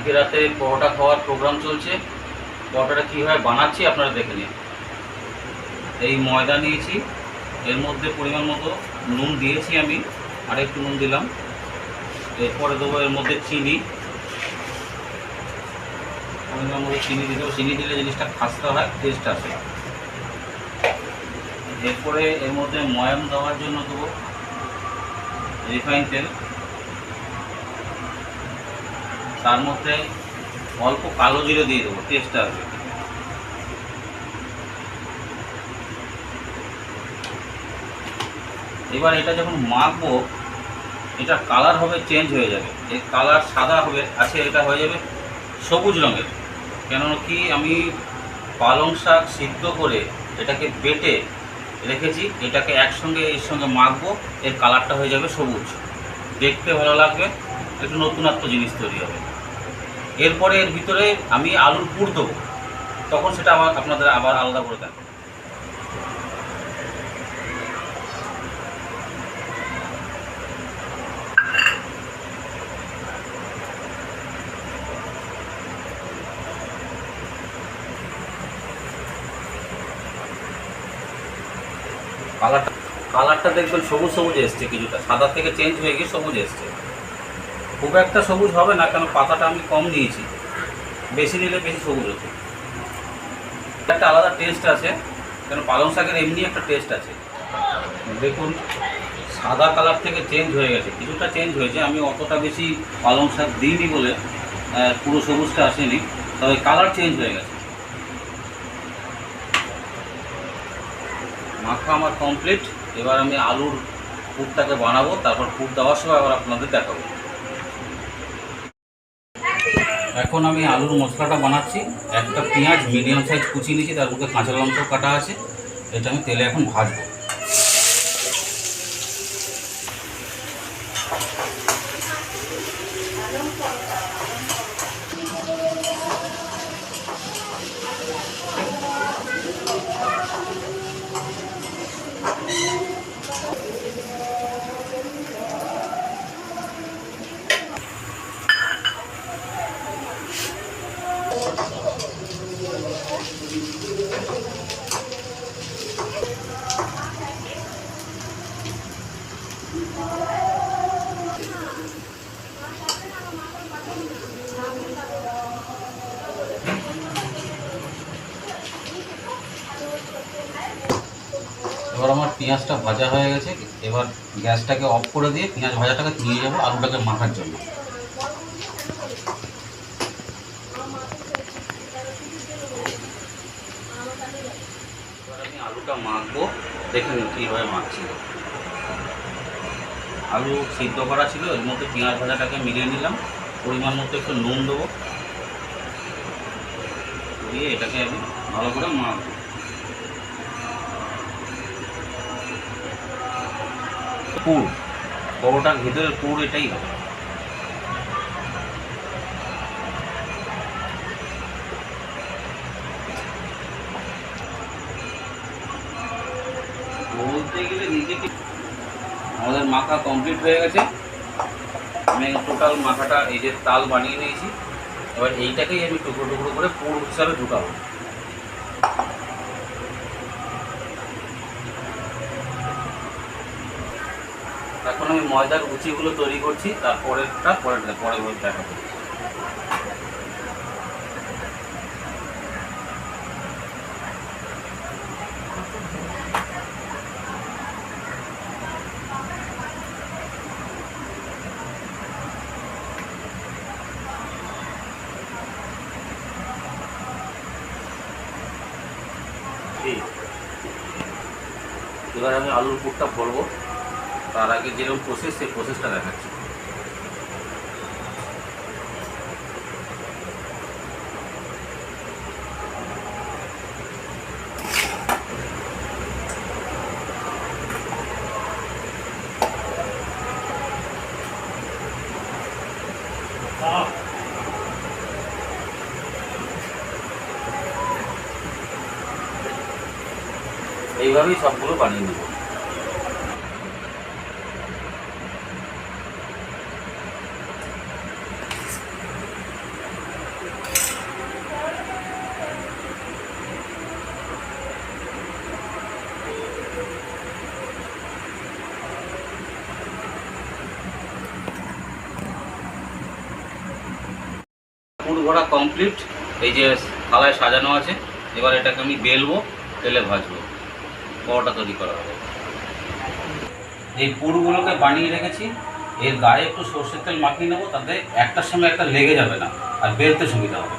আজকে রাতে পরোটা খাওয়ার প্রোগ্রাম চলছে। পরোটাটা কীভাবে বানাচ্ছি আপনারা দেখে নিন। এই ময়দা নিয়েছি, এর মধ্যে পরিমাণ মতো নুন দিয়েছি আমি, আর একটু নুন দিলাম। এরপরে দেবো এর মধ্যে চিনি, পরিমাণ মতো চিনি দিয়ে দেবো। চিনি দিলে জিনিসটা খাস্তা হয়, টেস্ট আসে। এরপরে এর মধ্যে ময়াম দেওয়ার জন্য দেবো রিফাইন তেল, তার মধ্যে অল্প কালো জিরে দিয়ে দেবো, টেস্ট আসবে। এবার এটা যখন মাখবো, এটা কালার হবে, চেঞ্জ হয়ে যাবে। এর কালার সাদা হবে, আছে এটা হয়ে যাবে সবুজ রঙের। কেননা কি, আমি পালং শাক সিদ্ধ করে এটাকে বেটে রেখেছি, এটাকে একসঙ্গে এর সঙ্গে মাখবো, এর কালারটা হয়ে যাবে সবুজ, দেখতে ভালো লাগবে, একটু নতুনত্ব জিনিস তৈরি হবে। এরপরে এর ভিতরে আমি আলুর পুর দেবো, তখন সেটা আপনাদের আবার আলাদা করে দেন। কালারটা দেখবেন সবুজ সবুজ এসছে, কিছুটা সাদা থেকে চেঞ্জ হয়ে গিয়ে সবুজ এসছে। খুব একটা সবুজ হবে না, কেন পাতাটা আমি কম নিয়েছি, বেশি নিলে বেশি সবুজ হতো। একটা আলাদা টেস্ট আছে, কেন পালং শাকের এমনি একটা টেস্ট আছে। দেখুন সাদা কালার থেকে চেঞ্জ হয়ে গেছে, কিছুটা চেঞ্জ হয়েছে। আমি অতটা বেশি পালং শাক দিইনি বলে পুরো সবুজটা আসেনি, তবে কালার চেঞ্জ হয়ে গেছে। মাখা আমার কমপ্লিট। এবার আমি আলুর পুরটাকে বানাবো, তারপর পুর দেওয়ার সময় আবার আপনাদের দেখাবো। এখন আমি আলুর মশলাটা বানাচ্ছি। একটা পেঁয়াজ মিডিয়াম সাইজ কুচিয়ে নিয়েছি, তার মধ্যে কাঁচা লঙ্কা কাটা আছে। এটা আমি তেলে এখন ভাজবো। এবার আমার পেঁয়াজটা ভাজা হয়ে গেছে। এবার গ্যাসটাকে অফ করে দিয়ে পেঁয়াজ ভাজাটাকে নিয়ে যাবো আলুটাকে মাখার জন্য। এবার আমি আলুটা মাখবো, দেখে নিন কীভাবে মাখছি। আলু সিদ্ধ করা ছিল, এর মধ্যে পেঁয়াজ ভাজাটাকে মিলিয়ে নিলাম। পরিমাণ মতো একটু নুন দেবো, দিয়ে এটাকে আমি ভালো করে মাখবো। পুর, পরোটার ভিতরের পুর এটাই হবে। বলতে গেলে নিজেকে আমাদের মাখা কমপ্লিট হয়ে গেছে। আমি টোটাল মাখাটা এই যে তাল বানিয়ে নিয়েছি। এবার এইটাকেই আমি টুকরো টুকরো করে পুর হিসাবে ঢুকাবো। এখন আমি ময়দার উচিগুলো তৈরি করছি, তারপরেরটা পরে দেখাবো। এবার আমি আলুর পুরটা ভরবো, তার আগে যেরকম প্রসেস, সেই প্রসেসটা দেখাচ্ছি। এইভাবেই সবগুলো বানিয়ে নেব। ভরা কমপ্লিট। এই যে থালায় সাজানো আছে, এবার এটাকে আমি বেলবো, তেলে ভাজবো, পরোটা তৈরি করা হবে। এই পুরগুলোকে বানিয়ে রেখেছি, এর গায়ে একটু সর্ষের তেল মাখিয়ে নেবো, তাতে একটার সঙ্গে একটা লেগে যাবে না আর বেলতে সুবিধা হবে।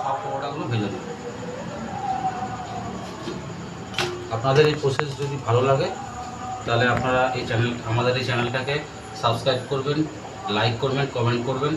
সব পকোড়াগুলো ভেজে দেবো। আপনাদের এই প্রসেস যদি ভালো লাগে তাহলে আপনারা আমাদের এই চ্যানেলটাকে সাবস্ক্রাইব করবেন, লাইক করবেন, কমেন্ট করবেন।